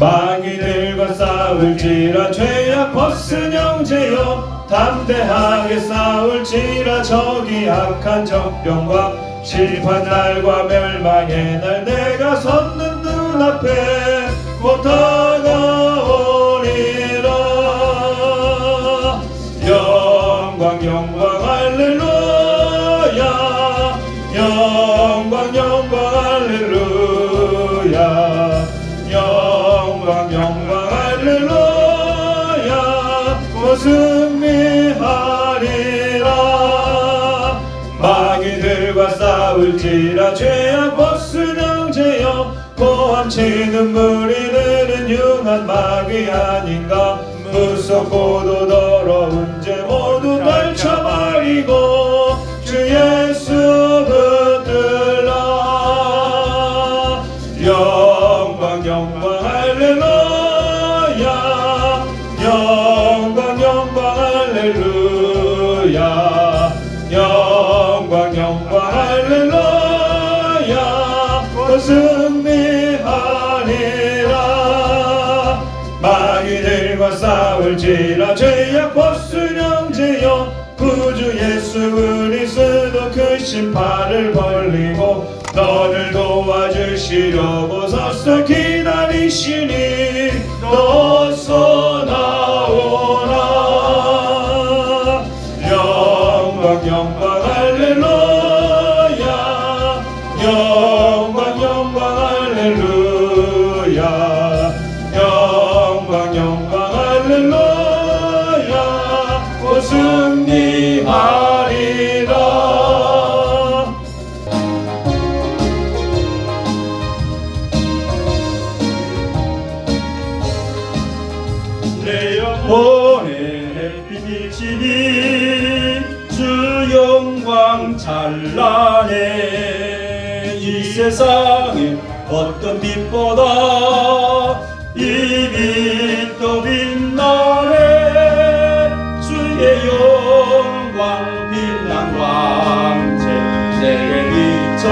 마귀들과 싸울지라 죄악 벗은 형제여 담대하게 싸울지라 적이 악한 적병과 심판 날과 멸망의 날 내가 섰는 눈앞에 곧 다가오리라. 영광 영광 할렐루야 영광 영광 할렐루야 영광 영광 할렐루야 곧 승리하리라. 마귀들과 싸울지라 죄악 벗은 형제여 고함치 눈물이 흐르는 흉한 마귀 아닌가. 무섭고도 더러운 죄 모두 떨쳐버리고 주 예수 붙들라. 영광 영광 할렐루야 영광 영광 할렐루야 영광 영광 할렐루야 곧 승리하리라. 마귀들과 싸울지라 죄악 벗은 형제여 구주 예수 그리스도 그 심판을 벌리고 너를 도와주시려고 서서 기다리시니 너서 나오라. 영광 영광 할렐루야 영광 영광 할렐루야 영광 영광 할렐루야 곧 승리하리라. 내 영혼의 햇빛 비치니 주 영광 찬란해. 이 세상에 어떤 빛보다 이 빛 더 빛나네. 주의 영광 빛난 광채 내게 비춰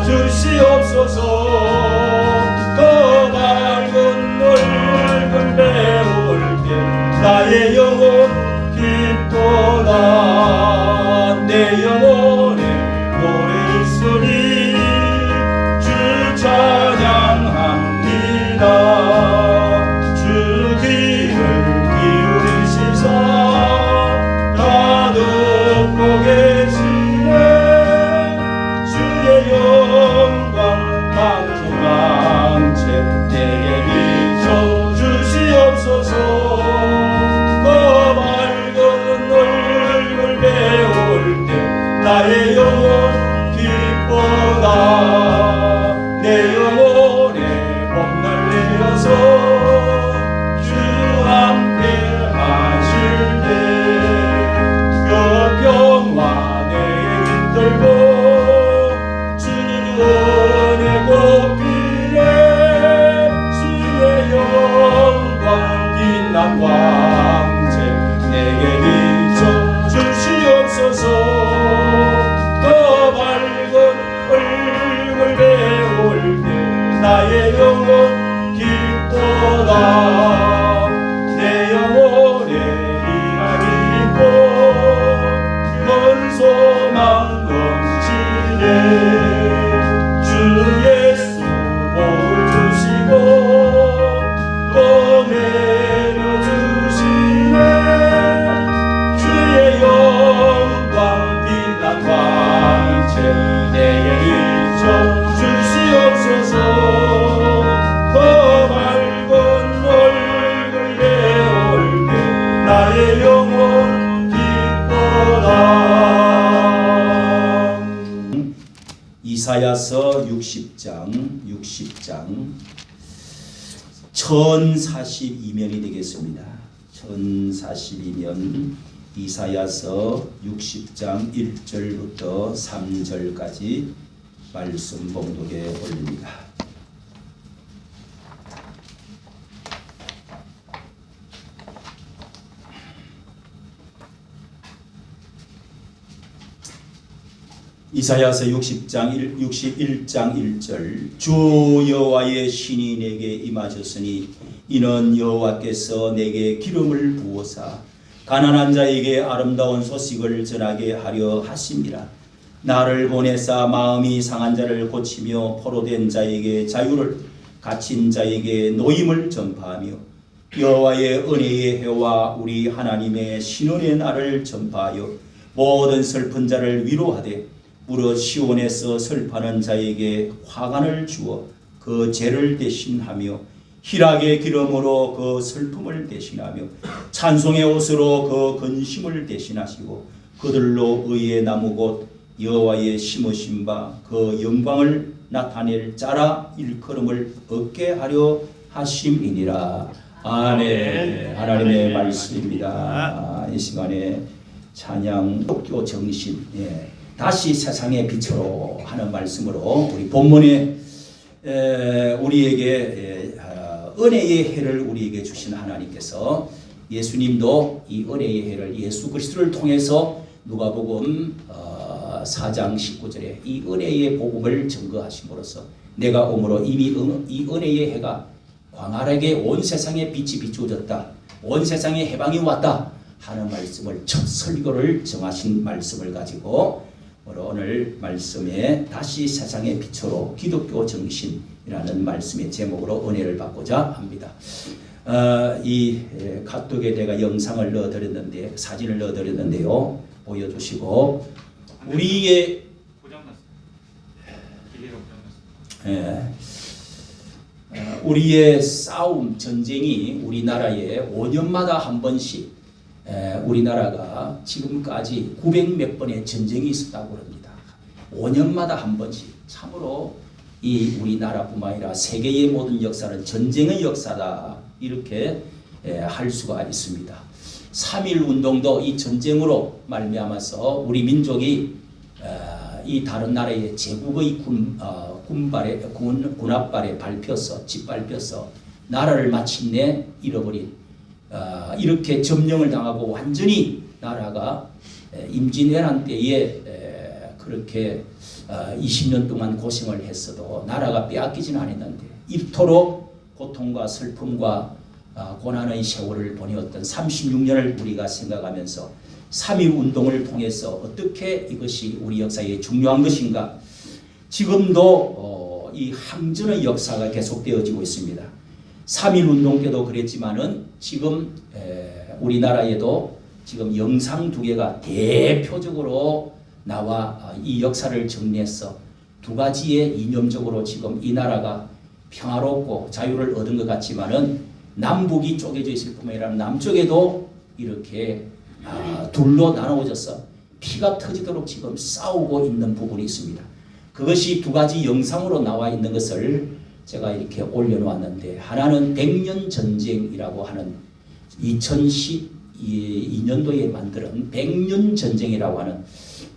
주시옵소서. 더 밝은 얼굴 배울 때 나의 영혼 기쁘다. 내 영혼에 노래 있으니 주 찬양합니다. 주 귀를 기울이시사 다 듣고 계시네. 주의 영광 방충망체 내게 비춰 주시옵소서. 더 밝은 얼굴 배울 때 나의 영혼 기쁘다. 내 영혼에 봄날 내려서 주 함께 하실 때 그 평화 내게 깃들고 주님 은혜 꽃길에 주의 영광 빛난 광채 내게 비춰 주시옵소서. 더 밝은 얼굴 배울 때 나의 영혼 기쁘다. 내 영혼에 희락이 있고 큰 소망 넘치네. 주 예수 복을 주시고 또 내려주시네. 주의 영광 빛난 광채 내게 비춰 주시옵소서. 더 밝은 얼굴 배울 때 나의 영혼 기쁘다. 이사야서 60장 1042면이 되겠습니다. 1042면 이사야서 60장 1절부터 3절까지 말씀 봉독에 올립니다. 이사야서 61장 1절 주 여호와의 신이 내게 임하셨으니 이는 여호와께서 내게 기름을 부어사 가난한 자에게 아름다운 소식을 전하게 하려 하심이라. 나를 보내사 마음이 상한 자를 고치며 포로된 자에게 자유를 갇힌 자에게 노임을 전파하며 여호와의 은혜의 해와 우리 하나님의 신원의 날을 전파하여 모든 슬픈 자를 위로하되 무릇 시온에서 슬퍼하는 자에게 화관을 주어 그 죄를 대신하며 희락의 기름으로 그 슬픔을 대신하며 찬송의 옷으로 그 근심을 대신하시고 그들로 의의 나무 곧 여호와의 심으신 바 그 영광을 나타낼 자라 일컬음을 얻게 하려 하심이니라. 아멘. 하나님의 말씀입니다. 이 시간에 찬양 기독교 정신 다시 세상의 빛으로 하는 말씀으로 우리 본문에 우리에게 은혜의 해를 우리에게 주신 하나님께서 예수님도 이 은혜의 해를 예수 그리스도를 통해서 누가복음 4장 19절에 이 은혜의 복음을 증거하심으로써 내가 오므로 이미 이 은혜의 해가 광활하게 온 세상에 빛이 비추어졌다. 온 세상에 해방이 왔다 하는 말씀을 첫 설교를 정하신 말씀을 가지고 오늘 말씀에 다시 세상의 빛으로 기독교 정신이라는 말씀의 제목으로 은혜를 받고자 합니다. 이 카톡에 내가 영상을 넣어드렸는데 사진을 넣어드렸는데요. 보여주시고 우리의 우리의 싸움 전쟁이 우리나라에 5년마다 한 번씩 우리나라가 지금까지 900몇 번의 전쟁이 있었다고 합니다. 5년마다 한 번씩. 참으로 이 우리나라뿐만 아니라 세계의 모든 역사는 전쟁의 역사다 이렇게 할 수가 있습니다. 3.1 운동도 이 전쟁으로 말미암아서 우리 민족이 이 다른 나라의 제국의 군압발에 밟혀서 짓밟혀서 나라를 마침내 잃어버린 이렇게 점령을 당하고 완전히 나라가 임진왜란 때에 그렇게 20년 동안 고생을 했어도 나라가 빼앗기지는 않았는데 이토록 고통과 슬픔과 고난의 세월을 보내었던 36년을 우리가 생각하면서 3.1 운동을 통해서 어떻게 이것이 우리 역사에 중요한 것인가. 지금도 이 항전의 역사가 계속되어지고 있습니다. 3.1 운동 때도 그랬지만은 지금 우리나라에도 지금 영상 2개가 대표적으로 나와 이 역사를 정리해서 2가지의 이념적으로 지금 이 나라가 평화롭고 자유를 얻은 것 같지만은 남북이 쪼개져 있을 뿐만 아니라 남쪽에도 이렇게 둘로 나누어져서 피가 터지도록 지금 싸우고 있는 부분이 있습니다. 그것이 2가지 영상으로 나와 있는 것을 제가 이렇게 올려놓았는데 하나는 100년 전쟁이라고 하는 2012년도에 만든 100년 전쟁이라고 하는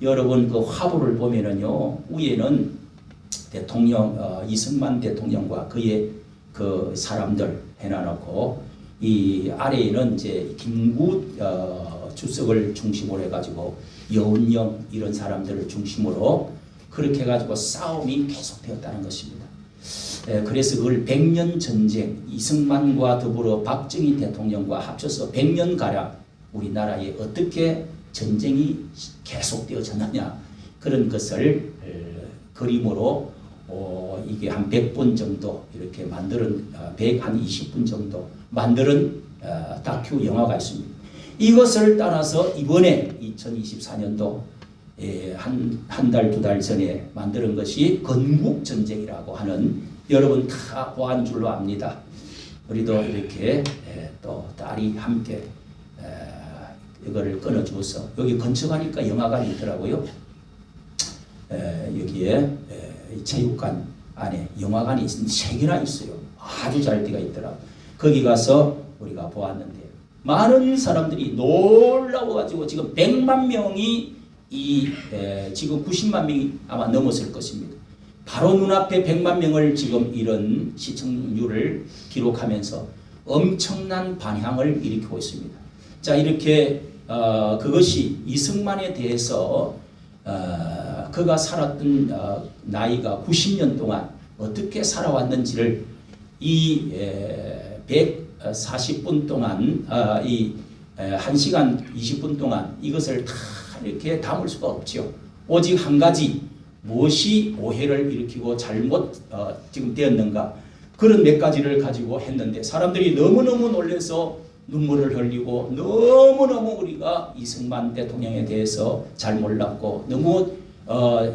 여러분 그 화보를 보면은요 위에는 대통령 이승만 대통령과 그의 그 사람들 해놔놓고 이 아래에는 이제 김구 주석을 중심으로 해가지고 여운형 이런 사람들을 중심으로 그렇게 해가지고 싸움이 계속되었다는 것입니다. 그래서 그걸 100년 전쟁 이승만과 더불어 박정희 대통령과 합쳐서 100년가량 우리나라에 어떻게 전쟁이 계속되어졌느냐 그런 것을 그림으로 이게 한 100분 정도 이렇게 만드는 120분 정도 만드는 다큐 영화가 있습니다. 이것을 따라서 이번에 2024년도 한 달, 2달 전에 만드는 것이 건국전쟁이라고 하는 여러분 다 보한 줄로 압니다. 우리도 이렇게 또 딸이 함께 이거를 끊어주어서 여기 건축하니까 영화관이 있더라고요. 여기에 체육관 안에 영화관이 3개나 있어요. 아주 잘 되어 있더라고요. 거기 가서 우리가 보았는데 많은 사람들이 놀라워가지고 지금 100만 명이 지금 90만 명이 아마 넘었을 것입니다. 바로 눈앞에 100만 명을 지금 이런 시청률을 기록하면서 엄청난 반향을 일으키고 있습니다. 자 이렇게 그것이 이승만에 대해서 그가 살았던 나이가 90년 동안 어떻게 살아왔는지를 이 140분 동안 이 1시간 20분 동안 이것을 다 이렇게 담을 수가 없지요. 오직 한 가지, 무엇이 오해를 일으키고 잘못 지금 되었는가, 그런 몇 가지를 가지고 했는데 사람들이 너무너무 놀라서 눈물을 흘리고 너무너무 우리가 이승만 대통령에 대해서 잘 몰랐고 너무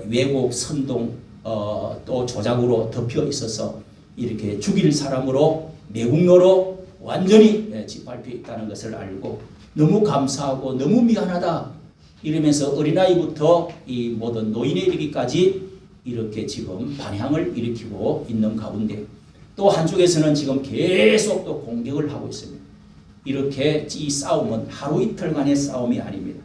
왜곡, 선동 또 조작으로 덮여 있어서 이렇게 죽일 사람으로 매국노로 완전히 짓밟혀 있다는 것을 알고 너무 감사하고 너무 미안하다 이러면서 어린아이부터 이 모든 노인에 이르기까지 이렇게 지금 반향을 일으키고 있는 가운데 또 한쪽에서는 지금 계속 또 공격을 하고 있습니다. 이렇게 이 싸움은 하루 이틀간의 싸움이 아닙니다.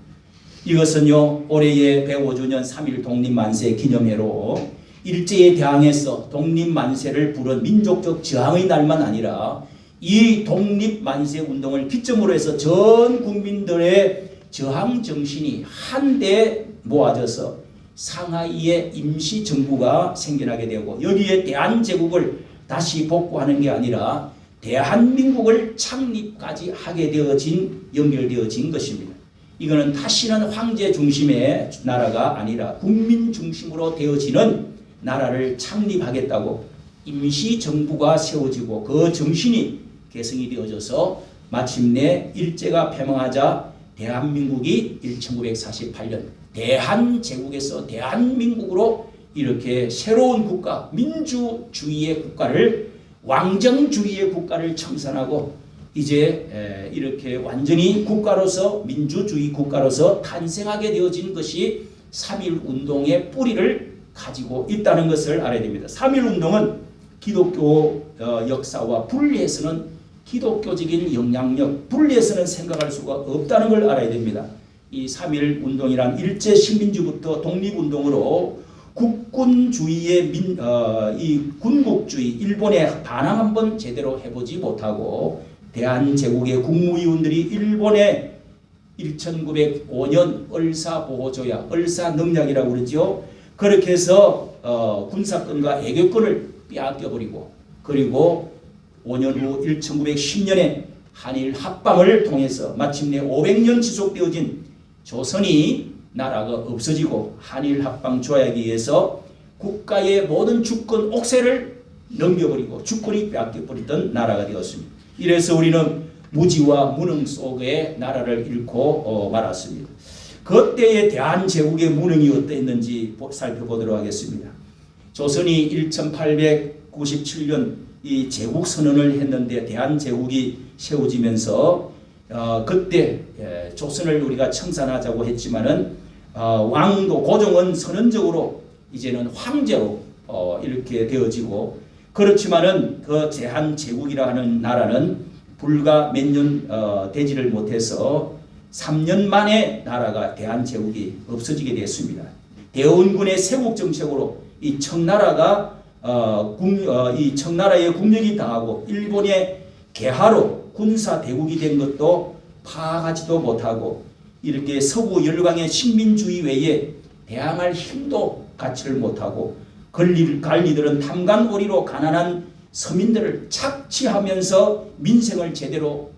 이것은요, 올해의 105주년 3.1 독립만세 기념회로 일제에 대항해서 독립만세를 부른 민족적 저항의 날만 아니라 이 독립만세 운동을 기점으로 해서 전 국민들의 저항 정신이 한데 모아져서 상하이의 임시정부가 생겨나게 되고 여기에 대한제국을 다시 복구하는 게 아니라 대한민국을 창립까지 하게 연결되어진 것입니다. 이거는 다시는 황제 중심의 나라가 아니라 국민 중심으로 되어지는 나라를 창립하겠다고 임시정부가 세워지고 그 정신이 계승이 되어져서 마침내 일제가 패망하자 대한민국이 1948년 대한제국에서 대한민국으로 이렇게 새로운 국가, 민주주의의 국가를, 왕정주의의 국가를 청산하고 이제 이렇게 완전히 국가로서, 민주주의 국가로서 탄생하게 되어진 것이 3.1 운동의 뿌리를 가지고 있다는 것을 알아야 됩니다. 3.1 운동은 기독교 역사와 분리해서는, 기독교적인 영향력 분리해서는 생각할 수가 없다는 걸 알아야 됩니다. 이 3.1 운동이란 일제 식민지부터 독립운동으로 국군주의의 이 군국주의, 일본에 반항 한번 제대로 해보지 못하고 대한제국의 국무위원들이 일본의 1905년 을사보호조약, 을사능력이라고 그러죠. 그렇게 해서 군사권과 애교권을 빼앗겨버리고, 그리고 5년 후 1910년에 한일 합방을 통해서 마침내 500년 지속되어진 조선이 나라가 없어지고 한일 합방 조약에 의해서 국가의 모든 주권 옥새를 넘겨버리고 주권이 빼앗겨버리던 나라가 되었습니다. 이래서 우리는 무지와 무능 속에 나라를 잃고 말았습니다. 그때의 대한제국의 무능이 어땠는지 살펴보도록 하겠습니다. 조선이 1897년 이 제국선언을 했는데 대한제국이 세워지면서 그때 조선을 우리가 청산하자고 했지만은 왕도 고종은 선언적으로 이제는 황제로 이렇게 되어지고, 그렇지만은 그 대한제국이라 하는 나라는 불과 몇 년 되지를 못해서 3년 만에 나라가 대한제국이 없어지게 됐습니다. 대원군의 세국 정책으로 이 청나라가 이 청나라의 국력이 다하고 일본의 개하로 군사 대국이 된 것도 파악하지도 못하고 이렇게 서구 열강의 식민주의 외에 대항할 힘도 갖지를 못하고 관리들은 탐관오리로 가난한 서민들을 착취하면서 민생을 제대로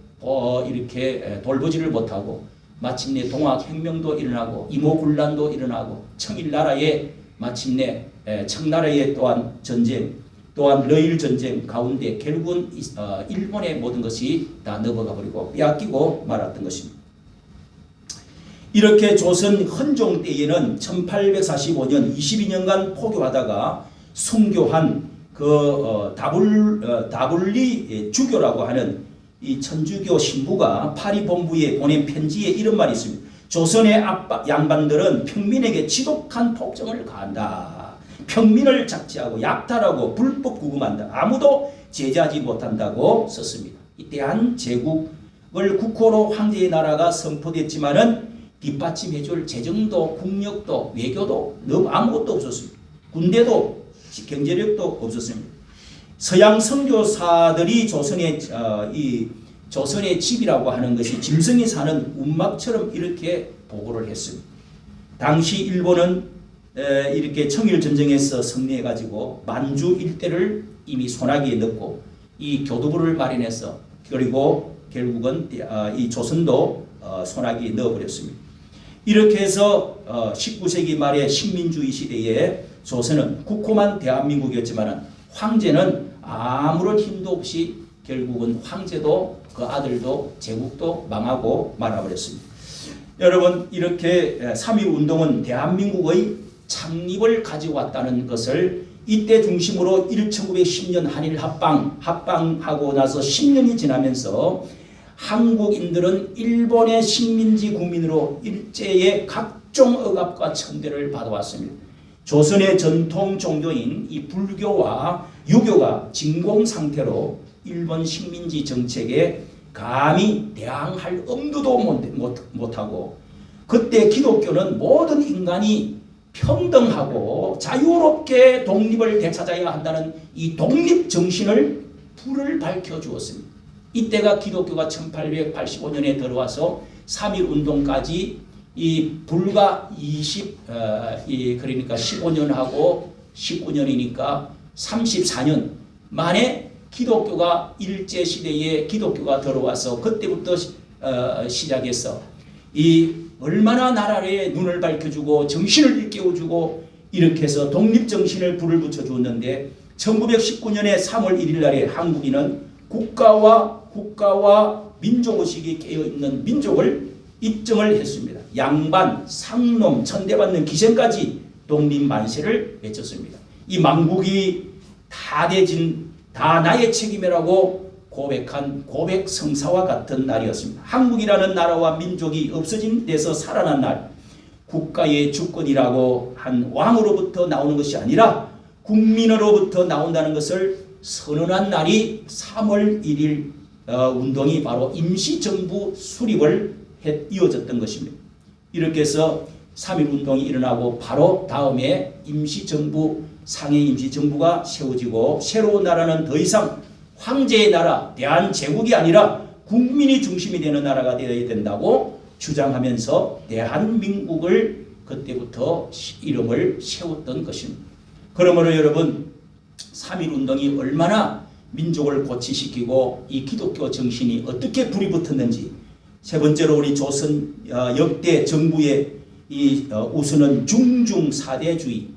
이렇게 돌보지를 못하고 마침내 동학혁명도 일어나고 이모군란도 일어나고 청일나라에 마침내 청나라의 또한 전쟁, 또한 러일 전쟁 가운데 결국은 일본의 모든 것이 다 넘어가 버리고 빼앗기고 말았던 것입니다. 이렇게 조선 헌종 때에는 1845년 22년간 포교하다가 순교한 그 다불리 주교라고 하는 이 천주교 신부가 파리 본부에 보낸 편지에 이런 말이 있습니다. 조선의 양반들은 평민에게 지독한 폭정을 가한다. 평민을 착취하고 약탈하고 불법 구금한다. 아무도 제재하지 못한다고 썼습니다. 이 대한제국을 국호로 황제의 나라가 선포됐지만은 뒷받침해줄 재정도, 국력도, 외교도 너무 아무것도 없었습니다. 군대도, 경제력도 없었습니다. 서양 선교사들이 조선의 집이라고 하는 것이 짐승이 사는 운막처럼 이렇게 보고를 했습니다. 당시 일본은 이렇게 청일 전쟁에서 승리해 가지고 만주 일대를 이미 손아귀에 넣고 이 교두부를 마련해서 그리고 결국은 이 조선도 손아귀에 넣어버렸습니다. 이렇게 해서 19세기 말에 식민주의 시대에 조선은 국호만 대한민국이었지만 황제는 아무런 힘도 없이 결국은 황제도 그 아들도 제국도 망하고 말아버렸습니다. 여러분, 이렇게 3.1운동은 대한민국의 창립을 가지고 왔다는 것을 이때 중심으로 1910년 한일 합방하고 나서 10년이 지나면서 한국인들은 일본의 식민지 국민으로 일제의 각종 억압과 천대를 받아왔습니다. 조선의 전통 종교인 이 불교와 유교가 진공 상태로 일본 식민지 정책에 감히 대항할 엄두도 못하고, 그때 기독교는 모든 인간이 평등하고 자유롭게 독립을 되찾아야 한다는 이 독립 정신을 불을 밝혀 주었습니다. 이때가 기독교가 1885년에 들어와서 3.1운동까지 이 불과 그러니까 15년하고 19년이니까 34년 만에 기독교가 일제시대에 기독교가 들어와서 그때부터 시작해서 이 얼마나 나라에 눈을 밝혀주고 정신을 일깨워주고 이렇게 해서 독립정신을 불을 붙여주었는데 1919년에 3월 1일 날에 한국인은 국가와 민족의식이 깨어있는 민족을 입증을 했습니다. 양반, 상놈, 천대받는 기생까지 독립만세를 외쳤습니다. 이 망국이 다 나의 책임이라고 고백한 고백 성사와 같은 날이었습니다. 한국이라는 나라와 민족이 없어진 데서 살아난 날, 국가의 주권이라고 한 왕으로부터 나오는 것이 아니라 국민으로부터 나온다는 것을 선언한 날이 3월 1일 운동이 바로 임시정부 수립을 이어졌던 것입니다. 이렇게 해서 3.1운동이 일어나고 바로 다음에 임시정부, 상해 임시정부가 세워지고 새로운 나라는 더 이상 황제의 나라, 대한제국이 아니라 국민이 중심이 되는 나라가 되어야 된다고 주장하면서 대한민국을 그때부터 이름을 세웠던 것입니다. 그러므로 여러분, 3.1운동이 얼마나 민족을 고취시키고 이 기독교 정신이 어떻게 불이 붙었는지, 세 번째로 우리 조선 역대 정부의 이 우선은 중중사대주의,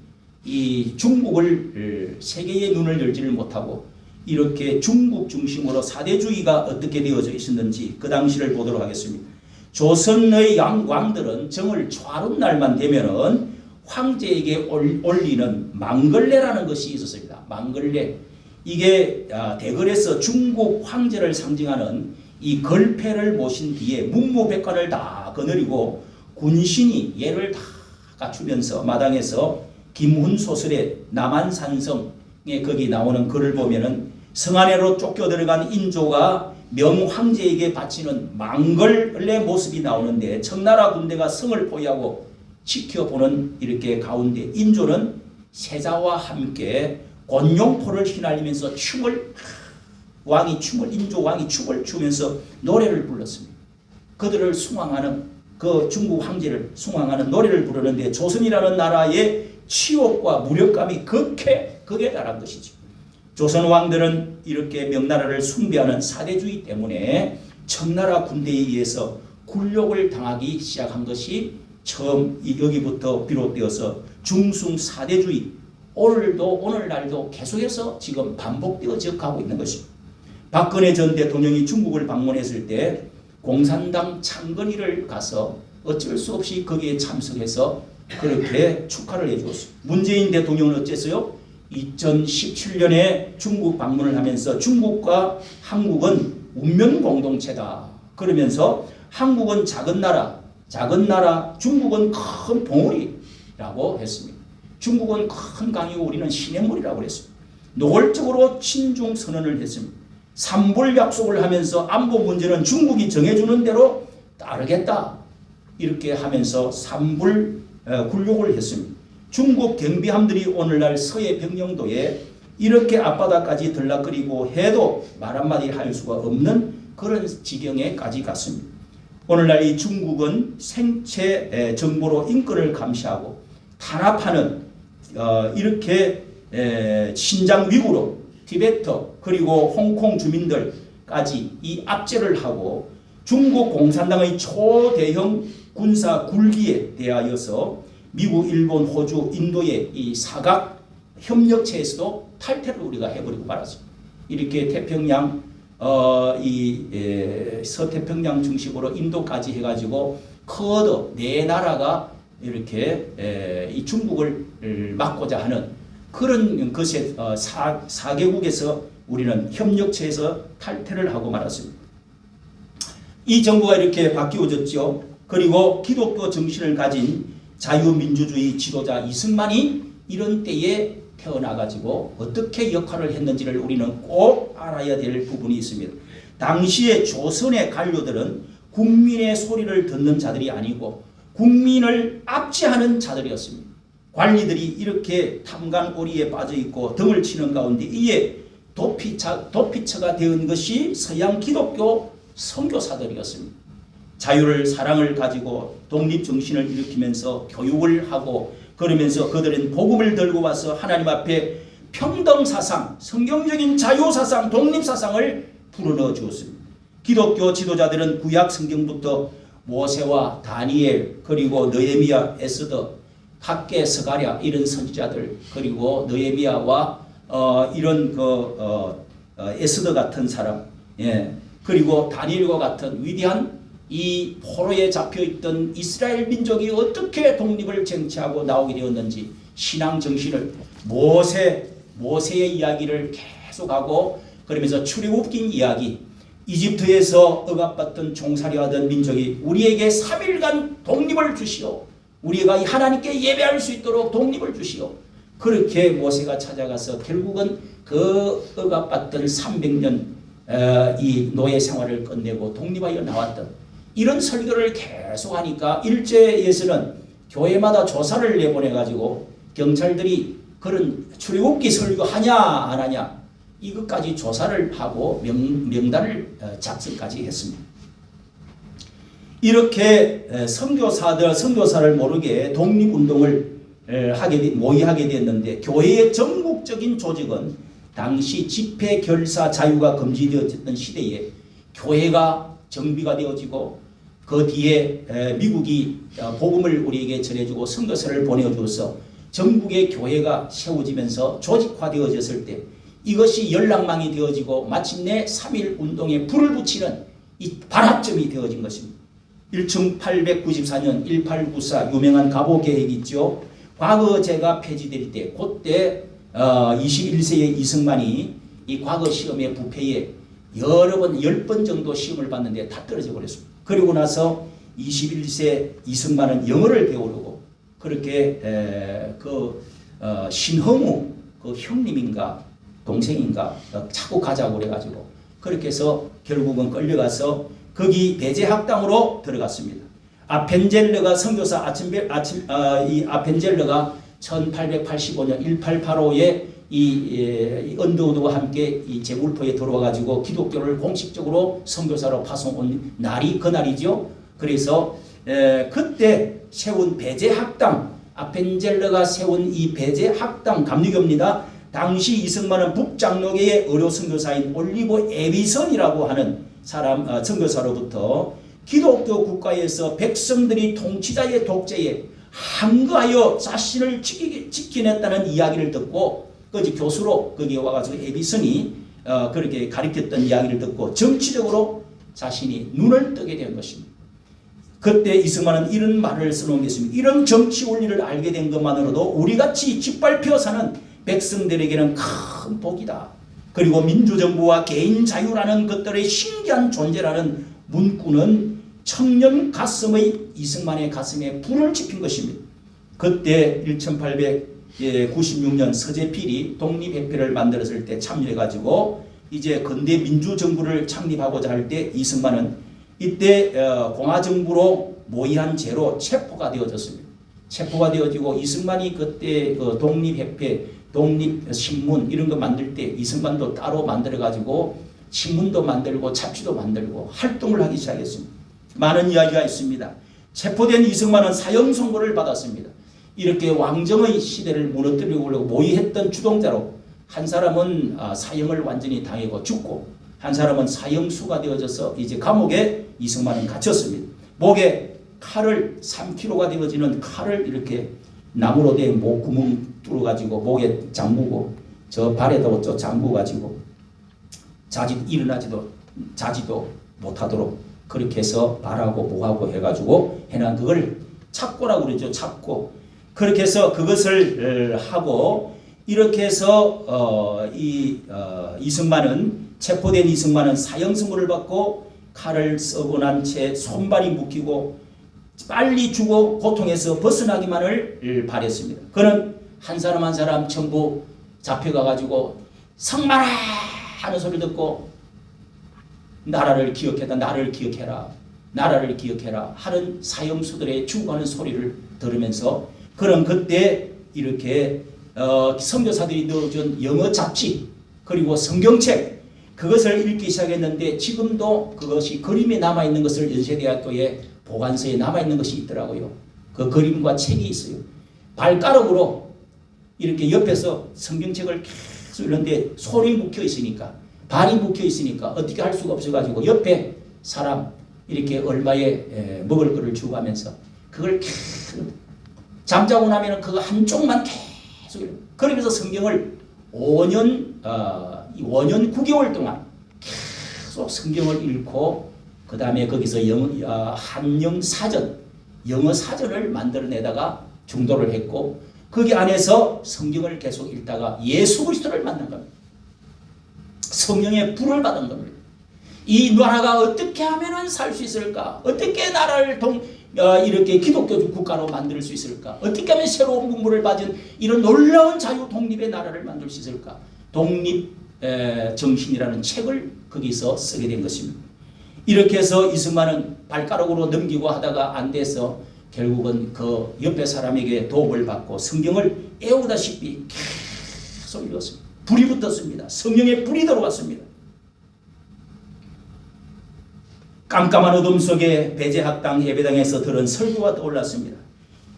이 중국을 세계의 눈을 열지를 못하고 이렇게 중국 중심으로 사대주의가 어떻게 되어져 있었는지 그 당시를 보도록 하겠습니다. 조선의 왕들은 정을 초하룻 날만 되면은 황제에게 올리는 망걸레라는 것이 있었습니다. 망걸레. 이게 대궐에서 중국 황제를 상징하는 이 걸패를 모신 뒤에 문무백관을 다 거느리고 군신이 얘를 다 갖추면서 마당에서 김훈 소설의 남한산성에 거기 나오는 글을 보면은 성 안으로 쫓겨 들어간 인조가 명황제에게 바치는 망걸레 모습이 나오는데 청나라 군대가 성을 포위하고 지켜보는 이렇게 가운데 인조는 세자와 함께 권용포를 휘날리면서 인조 왕이 춤을 추면서 노래를 불렀습니다. 그들을 숭앙하는 그 중국 황제를 숭앙하는 노래를 부르는데 조선이라는 나라의 치욕과 무력감이 극에 달한 것이죠. 조선 왕들은 이렇게 명나라를 숭배하는 사대주의 때문에 청나라 군대에 의해서 굴욕을 당하기 시작한 것이 처음 여기부터 비롯되어서 중숭사대주의, 오늘날도 계속해서 지금 반복되어져 가고 있는 것입니다. 박근혜 전 대통령이 중국을 방문했을 때 공산당 창건일을 가서 어쩔 수 없이 거기에 참석해서 그렇게 축하를 해주었습니다. 문재인 대통령은 어쨌어요? 2017년에 중국 방문을 하면서 중국과 한국은 운명 공동체다. 그러면서 한국은 작은 나라, 중국은 큰 봉우리라고 했습니다. 중국은 큰 강이고 우리는 시냇물이라고 했습니다. 노골적으로 친중 선언을 했습니다. 삼불 약속을 하면서 안보 문제는 중국이 정해주는 대로 따르겠다. 이렇게 하면서 삼불 굴욕을 했습니다. 중국 경비함들이 오늘날 서해 병영도에 이렇게 앞바다까지 들락거리고 해도 말 한마디 할 수가 없는 그런 지경에까지 갔습니다. 오늘날 이 중국은 생체 정보로 인권을 감시하고 탄압하는 이렇게 신장 위구르, 티베트 그리고 홍콩 주민들까지 이 압제를 하고 중국 공산당의 초대형 군사 굴기에 대하여서 미국, 일본, 호주, 인도의 이 사각 협력체에서도 탈퇴를 우리가 해버리고 말았습니다. 이렇게 태평양 서태평양 중심으로 인도까지 해가지고 커더 네 나라가 이렇게 이 중국을 막고자 하는 그런 것에 4개국에서 우리는 협력체에서 탈퇴를 하고 말았습니다. 이 정부가 이렇게 바뀌어졌죠. 그리고 기독교 정신을 가진 자유민주주의 지도자 이승만이 이런 때에 태어나가지고 어떻게 역할을 했는지를 우리는 꼭 알아야 될 부분이 있습니다. 당시에 조선의 관료들은 국민의 소리를 듣는 자들이 아니고 국민을 압제하는 자들이었습니다. 관리들이 이렇게 탐관오리에 빠져있고 등을 치는 가운데 이에 도피처가 되은 것이 서양 기독교 선교사들이었습니다. 자유를 사랑을 가지고 독립정신을 일으키면서 교육을 하고 그러면서 그들은 복음을 들고 와서 하나님 앞에 평등사상, 성경적인 자유사상, 독립사상을 불어넣어 주었습니다. 기독교 지도자들은 구약 성경부터 모세와 다니엘 그리고 느헤미야, 에스더, 학개, 스가랴 이런 선지자들 그리고 느헤미야와 이런 에스더 같은 사람 그리고 다니엘과 같은 위대한 이 포로에 잡혀있던 이스라엘 민족이 어떻게 독립을 쟁취하고 나오게 되었는지 신앙 정신을 모세의 이야기를 계속하고 그러면서 출애굽긴 이야기 이집트에서 억압받던 종살이하던 민족이 우리에게 3일간 독립을 주시오. 우리가 하나님께 예배할 수 있도록 독립을 주시오. 그렇게 모세가 찾아가서 결국은 그 억압받던 300년 이 노예 생활을 끝내고 독립하여 나왔던 이런 설교를 계속하니까 일제에서는 교회마다 조사를 내보내가지고 경찰들이 그런 출애굽기 설교하냐 안 하냐 이것까지 조사를 하고 명단을 작성까지 했습니다. 이렇게 선교사를 모르게 독립운동을 모의하게 됐는데 교회의 전국적인 조직은 당시 집회 결사 자유가 금지되어졌던 시대에 교회가 정비가 되어지고 그 뒤에 미국이 복음을 우리에게 전해주고 선교사를 보내주어서 전국의 교회가 세워지면서 조직화되어졌을 때 이것이 연락망이 되어지고 마침내 3.1 운동에 불을 붙이는 이 발합점이 되어진 것입니다. 1894년 1894 유명한 가보 계획이 있죠. 과거제가 폐지될 때 그때 21세의 이승만이 이 과거 시험의 부패에 여러 번 10번 정도 시험을 봤는데 다 떨어져 버렸습니다. 그리고 나서 21세 이승만은 영어를 배우려고 그렇게 신흥우 그 형님인가 동생인가 자꾸 가자고 그래가지고 그렇게 해서 결국은 끌려가서 거기 배제학당으로 들어갔습니다. 아펜젤러가 선교사 이 아펜젤러가 1885년 1885에 이 언더우드와 함께 이 제굴포에 들어와가지고 기독교를 공식적으로 선교사로 파송한 날이 그 날이죠. 그래서 그때 세운 배제학당 아펜젤러가 세운 이 배제학당 감리교입니다. 당시 이승만은 북장로계의 의료 선교사인 올리버 에비선이라고 하는 사람 선교사로부터 기독교 국가에서 백성들이 통치자의 독재에 항거하여 자신을 지켜냈다는 이야기를 듣고 그 교수로 거기에 와가지고 에비슨이 그렇게 가르쳤던 이야기를 듣고 정치적으로 자신이 눈을 뜨게 된 것입니다. 그때 이승만은 이런 말을 써놓은 게 있습니다. 이런 정치 원리를 알게 된 것만으로도 우리같이 짓밟혀 사는 백성들에게는 큰 복이다. 그리고 민주정부와 개인 자유라는 것들의 신기한 존재라는 문구는 청년 가슴의 이승만의 가슴에 불을 지핀 것입니다. 그때 1896년 서재필이 독립회표를 만들었을 때 참여해가지고 이제 근대 민주정부를 창립하고자 할 때 이승만은 이때 공화정부로 모의한 죄로 체포가 되어졌습니다. 체포가 되어지고 이승만이 그때 그 독립회표, 독립신문 이런 거 만들 때 이승만도 따로 만들어가지고 신문도 만들고 잡지도 만들고 활동을 하기 시작했습니다. 많은 이야기가 있습니다. 체포된 이승만은 사형 선고를 받았습니다. 이렇게 왕정의 시대를 무너뜨리려고 모의했던 주동자로 한 사람은 사형을 완전히 당하고 죽고 한 사람은 사형수가 되어져서 이제 감옥에 이승만은 갇혔습니다. 목에 칼을 3kg가 되어지는 칼을 이렇게 나무로 된 목 구멍 뚫어가지고 목에 잠그고 저 발에도 저 잠그가지고 자지도 못하도록 그렇게 해서 발하고 목하고 해가지고 해난 그걸 착고라고 그러죠. 착고. 그렇게 해서 그것을 하고 이렇게 해서 이승만은 체포된 이승만은 사형 선고를 받고 칼을 쏘고 난 채 손발이 묶이고 빨리 죽어 고통에서 벗어나기만을 바랬습니다. 그는 한 사람 한 사람 전부 잡혀가가지고 성만아 하는 소리 듣고 나라를 기억해라, 나를 기억해라, 나라를 기억해라 하는 사형수들의 죽어가는 소리를 들으면서 그는 그때 이렇게 선교사들이 넣어준 영어 잡지 그리고 성경책 그것을 읽기 시작했는데 지금도 그것이 그림에 남아있는 것을 연세대학교에 보관소에 남아있는 것이 있더라고요. 그 그림과 책이 있어요. 발가락으로 이렇게 옆에서 성경책을 계속 읽는데 손이 묶여 있으니까 발이 묶여 있으니까 어떻게 할 수가 없어가지고 옆에 사람 이렇게 얼마에 먹을 거를 주고하면서 그걸 계속 잠자고 나면 그거 한쪽만 계속 그러면서 성경을 5년 9개월 동안 계속 성경을 읽고 그 다음에 거기서 한영 사전 영어 사전을 만들어내다가 중도를 했고 거기 안에서 성경을 계속 읽다가 예수 그리스도를 만난 겁니다. 성령의 불을 받은 겁니다. 이 나라가 어떻게 하면 살 수 있을까? 어떻게 나라를 이렇게 기독교 국가로 만들 수 있을까? 어떻게 하면 새로운 문물을 받은 이런 놀라운 자유 독립의 나라를 만들 수 있을까? 독립 정신이라는 책을 거기서 쓰게 된 것입니다. 이렇게 해서 이승만은 발가락으로 넘기고 하다가 안 돼서 결국은 그 옆에 사람에게 도움을 받고 성경을 애우다시피 계속 읽었습니다. 불이 붙었습니다. 성령의 불이 들어왔습니다. 깜깜한 어둠 속에 배제학당 예배당에서 들은 설교가 떠올랐습니다.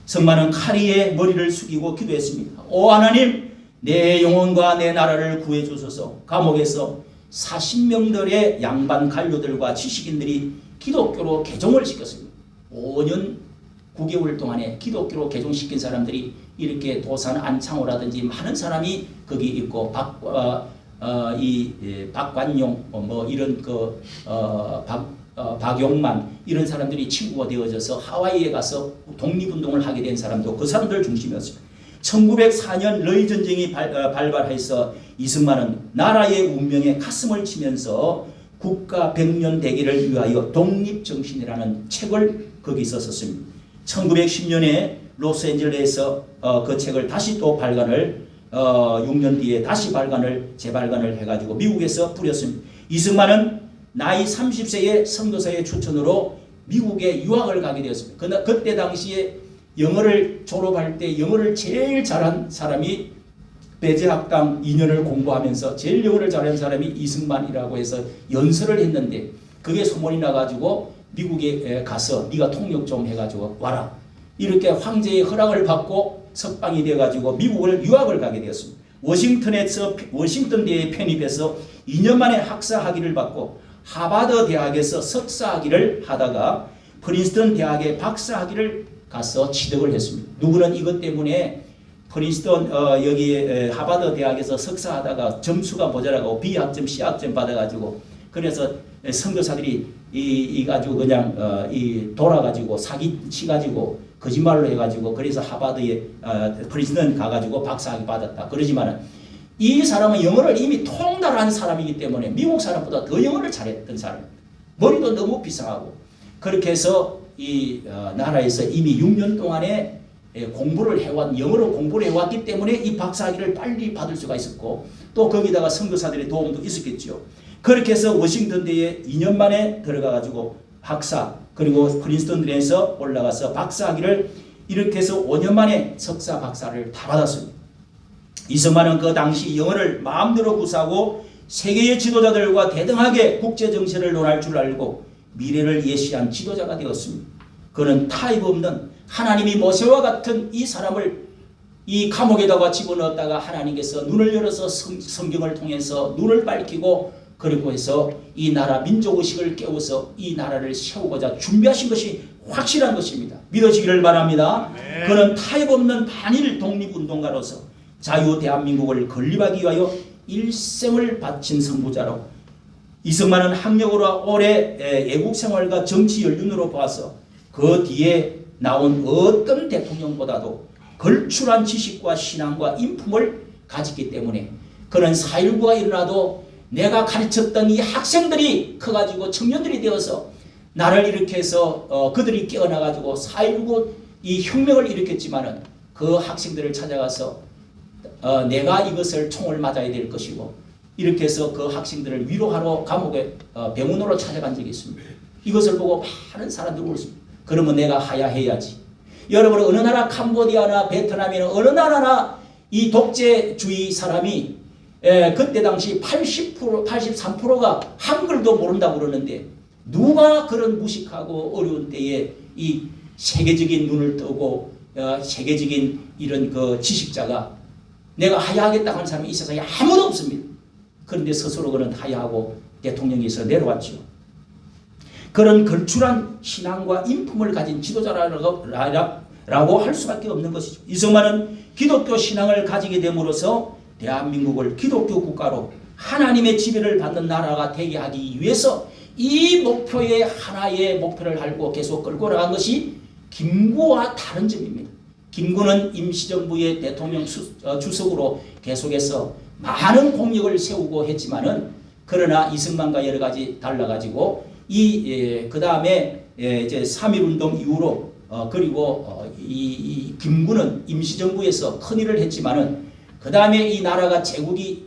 승만은 카리에 머리를 숙이고 기도했습니다. 오 하나님, 내 영혼과 내 나라를 구해 주소서. 감옥에서 40명들의 양반 관료들과 지식인들이 기독교로 개종을 시켰습니다. 5년 9개월 동안에 기독교로 개종시킨 사람들이 이렇게 도산 안창호라든지 많은 사람이 거기 있고 박관용 뭐 이런 박용만 이런 사람들이 친구가 되어져서 하와이에 가서 독립운동을 하게 된 사람도 그 사람들 중심이었습니다. 1904년 러일 전쟁이 발발해서 이승만은 나라의 운명에 가슴을 치면서 국가 백년 대계를 위하여 독립정신이라는 책을 거기서 썼습니다. 1910년에 로스앤젤레스에서 그 책을 다시 또 발간을 6년 뒤에 다시 재발간을 해가지고 미국에서 뿌렸습니다. 이승만은 나이 30세의 선교사의 추천으로 미국에 유학을 가게 되었습니다. 그때 당시에 영어를 졸업할 때 영어를 제일 잘한 사람이 배제학당 2년을 공부하면서 제일 영어를 잘한 사람이 이승만이라고 해서 연설을 했는데 그게 소문이 나가지고 미국에 가서 네가 통역 좀 해가지고 와라. 이렇게 황제의 허락을 받고 석방이 돼가지고 미국을 유학을 가게 되었습니다. 워싱턴대에 편입해서 2년 만에 학사 학위를 받고 하버드 대학에서 석사 학위를 하다가 프린스턴 대학에 박사 학위를 가서 취득을 했습니다. 누구는 이것 때문에 프린스턴 여기 하버드 대학에서 석사하다가 점수가 모자라고 B학점, C학점 받아가지고 그래서 선교사들이 이 가지고 그냥 돌아가지고 사기 치가지고 거짓말로 해가지고 그래서 하버드에 프린스턴 가가지고 박사학위 받았다. 그러지만은 이 사람은 영어를 이미 통달한 사람이기 때문에 미국 사람보다 더 영어를 잘했던 사람. 머리도 너무 비상하고 그렇게 해서 이 나라에서 이미 6년 동안에 영어로 공부를 해왔기 때문에 이 박사학위를 빨리 받을 수가 있었고 또 거기다가 선교사들의 도움도 있었겠죠. 그렇게 해서 워싱턴대에 2년 만에 들어가가지고 학사 그리고 프린스턴에서 올라가서 박사학위를 이렇게 해서 5년 만에 석사 박사를 다 받았습니다. 이승만은 그 당시 영어를 마음대로 구사하고 세계의 지도자들과 대등하게 국제정세를 논할 줄 알고 미래를 예시한 지도자가 되었습니다. 그는 타협 없는 하나님이 모세와 같은 이 사람을 이 감옥에다가 집어넣었다가 하나님께서 눈을 열어서 성경을 통해서 눈을 밝히고 그리고 해서 이 나라 민족의식을 깨워서 이 나라를 세우고자 준비하신 것이 확실한 것입니다. 믿어지기를 바랍니다. 네. 그는 타협 없는 반일 독립운동가로서 자유 대한민국을 건립하기 위하여 일생을 바친 선구자로 이승만은 학력으로 오래 애국 생활과 정치 연륜으로 봐서 그 뒤에 나온 어떤 대통령보다도 걸출한 지식과 신앙과 인품을 가졌기 때문에 그는 4.19가 일어나도 내가 가르쳤던 이 학생들이 커가지고 청년들이 되어서 나를 이렇게 해서 그들이 깨어나가지고 4.19 이 혁명을 일으켰지만은 그 학생들을 찾아가서 내가 이것을 총을 맞아야 될 것이고 이렇게 해서 그 학생들을 위로하러 감옥에 병원으로 찾아간 적이 있습니다. 이것을 보고 많은 사람들이 울었습니다. 그러면 내가 하야해야지. 여러분 어느 나라 캄보디아나 베트남이나 어느 나라나 이 독재주의 사람이 그때 당시 80% 83%가 한글도 모른다고 그러는데 누가 그런 무식하고 어려운 때에 이 세계적인 눈을 뜨고 세계적인 이런 그 지식자가 내가 하야하겠다 하는 사람이 이 세상에 아무도 없습니다. 그런데 스스로 그는 하야하고 대통령에서 내려왔죠. 그런 걸출한 신앙과 인품을 가진 지도자라고 할 수밖에 없는 것이죠. 이승만은 기독교 신앙을 가지게 됨으로써 대한민국을 기독교 국가로 하나님의 지배를 받는 나라가 되게 하기 위해서 이 목표에 하나의 목표를 달고 계속 끌고 나간 것이 김구와 다른 점입니다. 김구는 임시정부의 대통령 주석으로 계속해서 많은 공력을 세우고 했지만은 그러나 이승만과 여러 가지 달라가지고 그 다음에 이제 3.1운동 이후로 그리고 이 김구는 임시정부에서 큰 일을 했지만은 그 다음에 이 나라가 제국이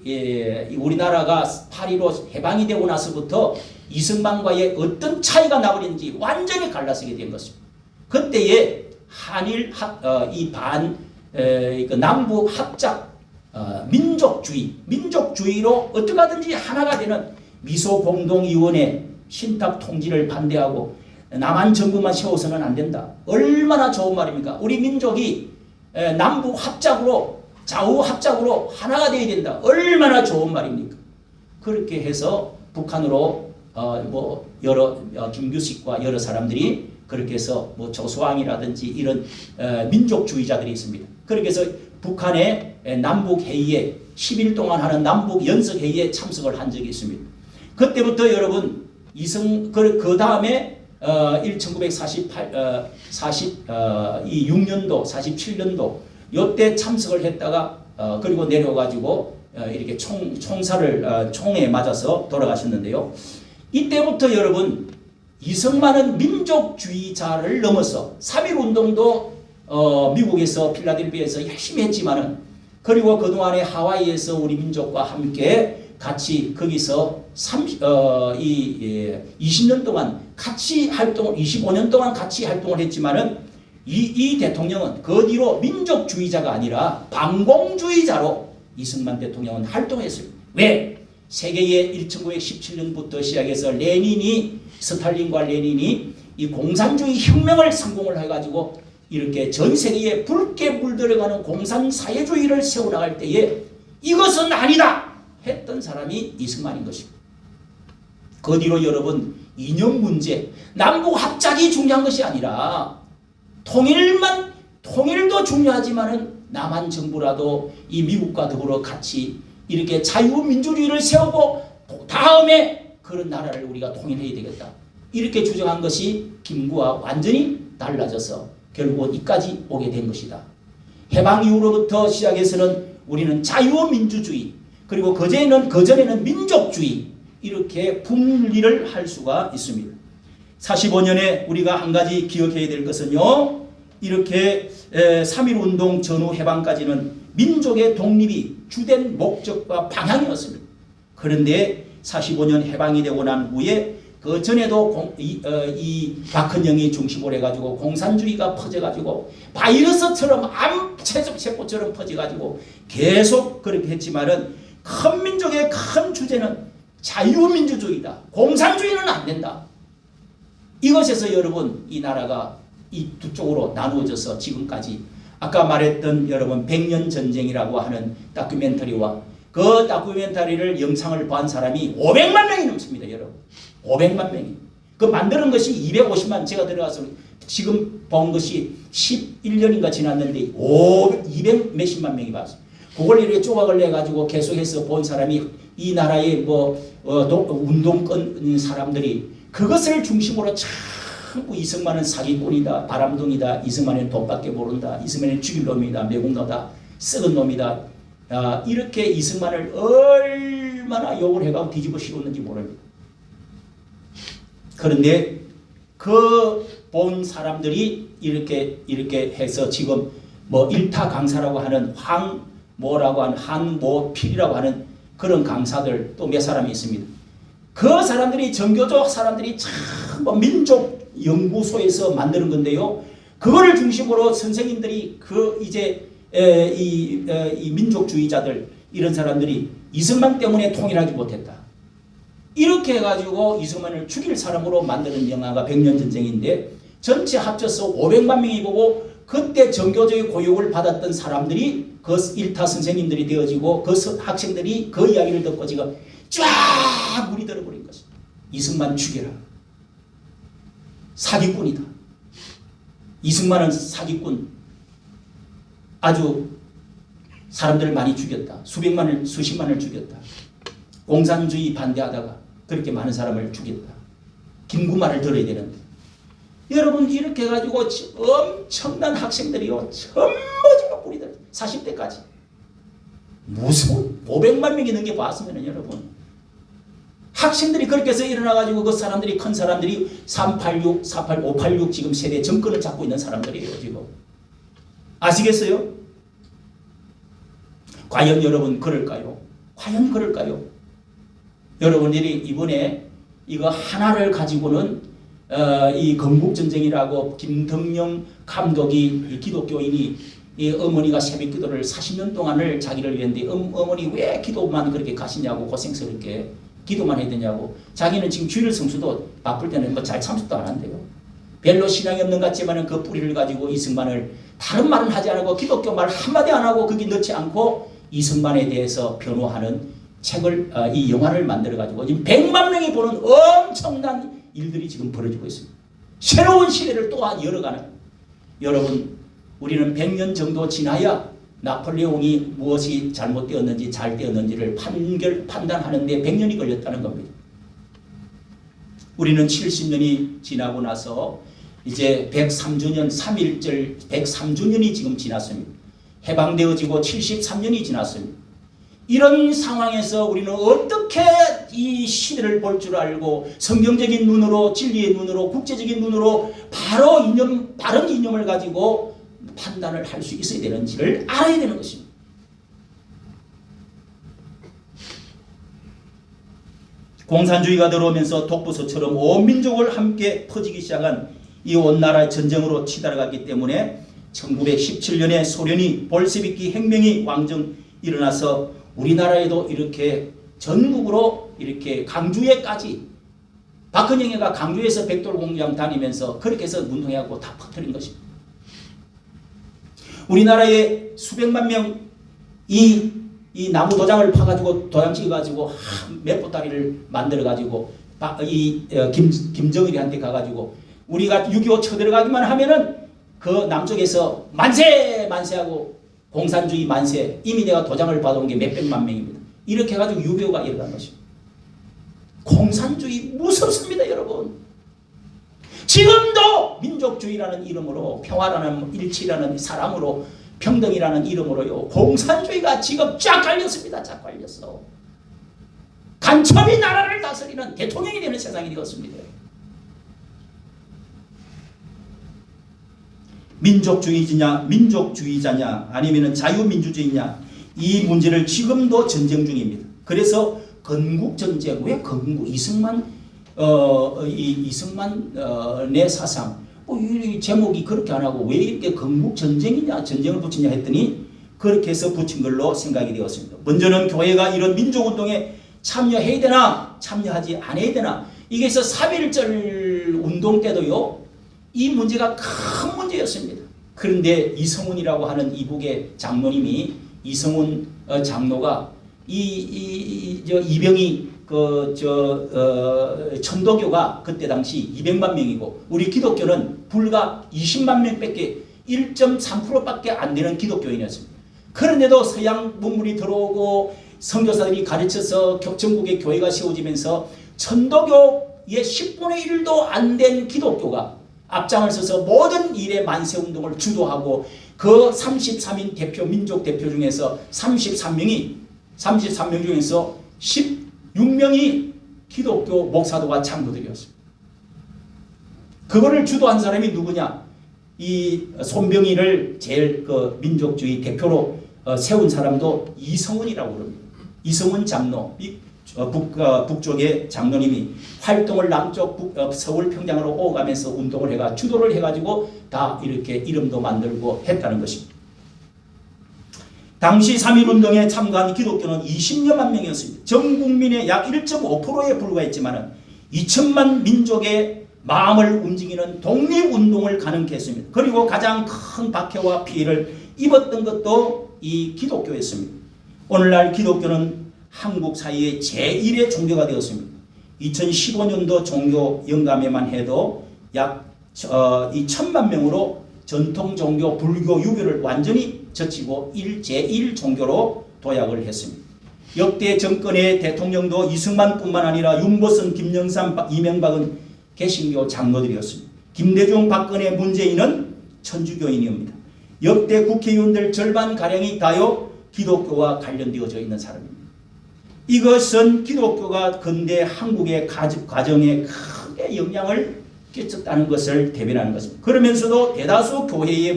우리나라가 8.15 해방이 되고 나서부터 이승만과의 어떤 차이가 나버렸는지 완전히 갈라서게 된 것입니다. 그때에 한일 그 남북 합작 민족주의로 어떻게 하든지 하나가 되는 미소공동위원회 신탁 통지를 반대하고 남한 정부만 세워서는 안 된다. 얼마나 좋은 말입니까? 우리 민족이 남북 합작으로 좌우 합작으로 하나가 되어야 된다. 얼마나 좋은 말입니까? 그렇게 해서 북한으로 여러 김규식과 여러 사람들이 그렇게 해서 조수왕이라든지 이런 민족주의자들이 있습니다. 그렇게 해서 북한의 남북회의에 10일 동안 하는 남북연석회의에 참석을 한 적이 있습니다. 그때부터 여러분 그 다음에 1946년도 47년도 요때 참석을 했다가 그리고 내려가지고 이렇게 총에 맞아서 돌아가셨는데요. 이때부터 여러분 이승만은 민족주의자를 넘어서 3.1운동도 미국에서 필라델피아에서 열심히 했지만은 그리고 그동안에 하와이에서 우리 민족과 함께 같이 거기서 20년 동안 같이 25년 동안 같이 활동을 했지만은 이 대통령은 그 뒤로 민족주의자가 아니라 반공주의자로 이승만 대통령은 활동했어요. 왜? 세계의 1917년부터 시작해서 스탈린과 레닌이 이 공산주의 혁명을 성공을 해가지고 이렇게 전 세계에 붉게 물들어가는 공산사회주의를 세워나갈 때에 이것은 아니다 했던 사람이 이승만인 것입니다. 그 뒤로 여러분 이념 문제, 남북 합작이 중요한 것이 아니라 통일도 중요하지만은 남한 정부라도 이 미국과 더불어 같이 이렇게 자유민주주의를 세우고 다음에 그런 나라를 우리가 통일해야 되겠다. 이렇게 주장한 것이 김구와 완전히 달라져서 결국은 이까지 오게 된 것이다. 해방 이후로부터 시작해서는 우리는 자유민주주의 그리고 그전에는 민족주의 이렇게 분리를 할 수가 있습니다. 45년에 우리가 한 가지 기억해야 될 것은요. 이렇게 3.1운동 전후 해방까지는 민족의 독립이 주된 목적과 방향이었습니다. 그런데 45년 해방이 되고 난 후에 그 전에도 이 박헌영이 중심으로 해가지고 공산주의가 퍼져가지고 바이러스처럼 암세포처럼 퍼져가지고 계속 그렇게 했지만은 큰 민족의 큰 주제는 자유민주주의다. 공산주의는 안 된다. 이것에서 여러분 이 나라가 이 두 쪽으로 나누어져서 지금까지 아까 말했던 여러분 100년 전쟁이라고 하는 다큐멘터리와 그 다큐멘터리를 영상을 본 사람이 500만 명이 넘습니다. 여러분 500만 명이 그 만드는 것이 250만 제가 들어가서 지금 본 것이 11년인가 지났는데 200 몇십만 명이 봤어요. 그걸 이렇게 조각을 내가지고 계속해서 본 사람이 이 나라의 운동 끈 사람들이 그것을 중심으로 자꾸 이승만은 사기꾼이다, 바람둥이다, 이승만은 돈밖에 모른다, 이승만은 죽일 놈이다, 매국노다, 썩은 놈이다. 이렇게 이승만을 얼마나 욕을 해가고 뒤집어 씌웠는지 모릅니다. 그런데 그 본 사람들이 이렇게 해서 지금 뭐 일타 강사라고 하는 한모필이라고 하는 그런 강사들 또 몇 사람이 있습니다. 그 사람들이 정교조 사람들이 참 뭐 민족 연구소에서 만드는 건데요. 그거를 중심으로 선생님들이 그 이제 이 민족주의자들 이런 사람들이 이승만 때문에 통일하지 못했다. 이렇게 해가지고 이승만을 죽일 사람으로 만드는 영화가 100년 전쟁인데 전체 합쳐서 500만 명이 보고 그때 정교조의 고용을 받았던 사람들이 그 일타 선생님들이 되어지고 그 학생들이 그 이야기를 듣고 지금 쫙 물이 들어버린 것입니다. 이승만 죽여라. 사기꾼이다. 이승만은 사기꾼. 아주 사람들을 많이 죽였다. 수십만을 죽였다. 공산주의 반대하다가 그렇게 많은 사람을 죽였다. 김구말을 들어야 되는데 여러분 이렇게 해가지고 엄청난 학생들이요 전부 지금 뿌리들 40대까지 무슨 500만 명이 넘게 봤으면 여러분 학생들이 그렇게 해서 일어나가지고 그 사람들이 큰 사람들이 386, 486, 586 지금 세대 정권을 잡고 있는 사람들이에요 지금. 아시겠어요? 과연 여러분 그럴까요? 과연 그럴까요? 여러분들이 이번에 이거 하나를 가지고는 이 건국전쟁이라고 김덕령 감독이 이 기독교인이 이 어머니가 새벽기도를 40년 동안을 자기를 위했는데 어머니 왜 기도만 그렇게 가시냐고 고생스럽게 기도만 해야 되냐고 자기는 지금 주일 성수도 바쁠 때는 뭐 잘 참석도 안 한대요. 별로 신앙이 없는 것 같지만은 그 뿌리를 가지고 이승만을 다른 말은 하지 않고 기독교 말 한마디 안 하고 거기 넣지 않고 이승만에 대해서 변호하는 책을 이 영화를 만들어 가지고 지금 100만 명이 보는 엄청난 일들이 지금 벌어지고 있습니다. 새로운 시대를 또한 열어가는 여러분 우리는 100년 정도 지나야 나폴레옹이 무엇이 잘못되었는지 잘 되었는지를 판단하는데 100년이 걸렸다는 겁니다. 우리는 70년이 지나고 나서 이제 103주년 3.1절 103주년이 지금 지났습니다. 해방되어지고 73년이 지났습니다. 이런 상황에서 우리는 어떻게 이 시대를 볼 줄 알고 성경적인 눈으로 진리의 눈으로 국제적인 눈으로 바른 이념을 가지고 판단을 할 수 있어야 되는지를 알아야 되는 것입니다. 공산주의가 들어오면서 독부서처럼 온 민족을 함께 퍼지기 시작한 이 온 나라의 전쟁으로 치달아갔기 때문에 1917년에 소련이 볼셰비키 혁명이 왕정 일어나서 우리나라에도 이렇게 전국으로 이렇게 강주에까지 박헌영이가 강주에서 백돌공장 다니면서 그렇게 해서 운동해갖고 다 퍼뜨린 것입니다. 우리나라에 수백만 명 이 나무 도장을 파가지고 도장 찍어가지고 몇 보따리를 만들어가지고 김정일이한테 가가지고 우리가 6.25 쳐들어가기만 하면은 그 남쪽에서 만세 만세하고 공산주의 만세 이미 내가 도장을 받아온 게 몇백만 명입니다. 이렇게 해가지고 6.25가 일어난 것입니다. 공산주의 무섭습니다 여러분. 지금도 민족주의라는 이름으로 평화라는 일치라는 사랑으로 평등이라는 이름으로요 공산주의가 지금 쫙 깔렸습니다. 쫙 깔렸어. 간첩이 나라를 다스리는 대통령이 되는 세상이 되었습니다. 민족주의자냐 아니면 자유민주주의냐 이 문제를 지금도 전쟁 중입니다. 그래서 건국전쟁 왜 건국 이승만의 사상 이 제목이 그렇게 안 하고 왜 이렇게 건국전쟁이냐 전쟁을 붙이냐 했더니 그렇게 해서 붙인 걸로 생각이 되었습니다. 먼저는 교회가 이런 민족운동에 참여해야 되나 참여하지 않아야 되나 이게 해서 3.1절 운동 때도요 이 문제가 큰 문제였습니다. 그런데 이성훈이라고 하는 이북의 장로님이 이성훈 장로가 이병이 천도교가 그때 당시 200만 명이고 우리 기독교는 불과 20만 명밖에 1.3%밖에 안 되는 기독교인이었습니다. 그런데도 서양 문물이 들어오고 선교사들이 가르쳐서 전국에 교회가 세워지면서 천도교의 10분의 1도 안 된 기독교가 앞장을 서서 모든 일의 만세운동을 주도하고 그 33인 대표 민족 대표 중에서 33명 중에서 16명이 기독교 목사도와 장로들이었습니다. 그거를 주도한 사람이 누구냐? 이 손병희를 제일 그 민족주의 대표로 세운 사람도 이성훈이라고 그럽니다. 이성훈 장로, 북쪽의 장로님이 활동을 남쪽 서울 평양으로 오가면서 운동을 해가 주도를 해가지고 다 이렇게 이름도 만들고 했다는 것입니다. 당시 3.1운동에 참가한 기독교는 20여만 명이었습니다. 전 국민의 약 1.5%에 불과했지만 2천만 민족의 마음을 움직이는 독립운동을 가능케 했습니다. 그리고 가장 큰 박해와 피해를 입었던 것도 이 기독교였습니다. 오늘날 기독교는 한국 사회의 제1의 종교가 되었습니다. 2015년도 종교 영감에만 해도 약 1천만 명으로 전통 종교 불교 유교를 완전히 젖히고 제1 종교로 도약을 했습니다. 역대 정권의 대통령도 이승만뿐만 아니라 윤보선, 김영삼, 이명박은 개신교 장로들이었습니다. 김대중, 박근혜, 문재인은 천주교인입니다. 역대 국회의원들 절반가량이 다요 기독교와 관련되어져 있는 사람입니다. 이것은 기독교가 근대 한국의 가정에 크게 영향을 끼쳤다는 것을 대변하는 것입니다. 그러면서도 대다수 교회의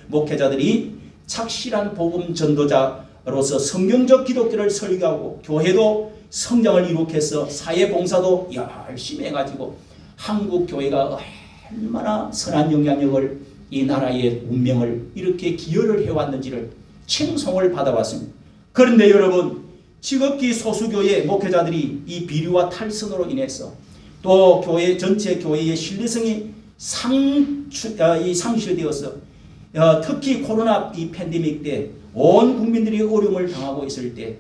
목회자들이 착실한 복음 전도자로서 성경적 기독교를 설교하고 교회도 성장을 이룩해서 사회봉사도 열심히 해가지고 한국 교회가 얼마나 선한 영향력을 이 나라의 운명을 이렇게 기여를 해왔는지를 칭송을 받아왔습니다. 그런데 여러분, 지극히 소수교의 목회자들이 이 비리와 탈선으로 인해서 또 교회 전체 교회의 신뢰성이 상실되어서 특히 코로나 이 팬데믹 때 온 국민들이 어려움을 당하고 있을 때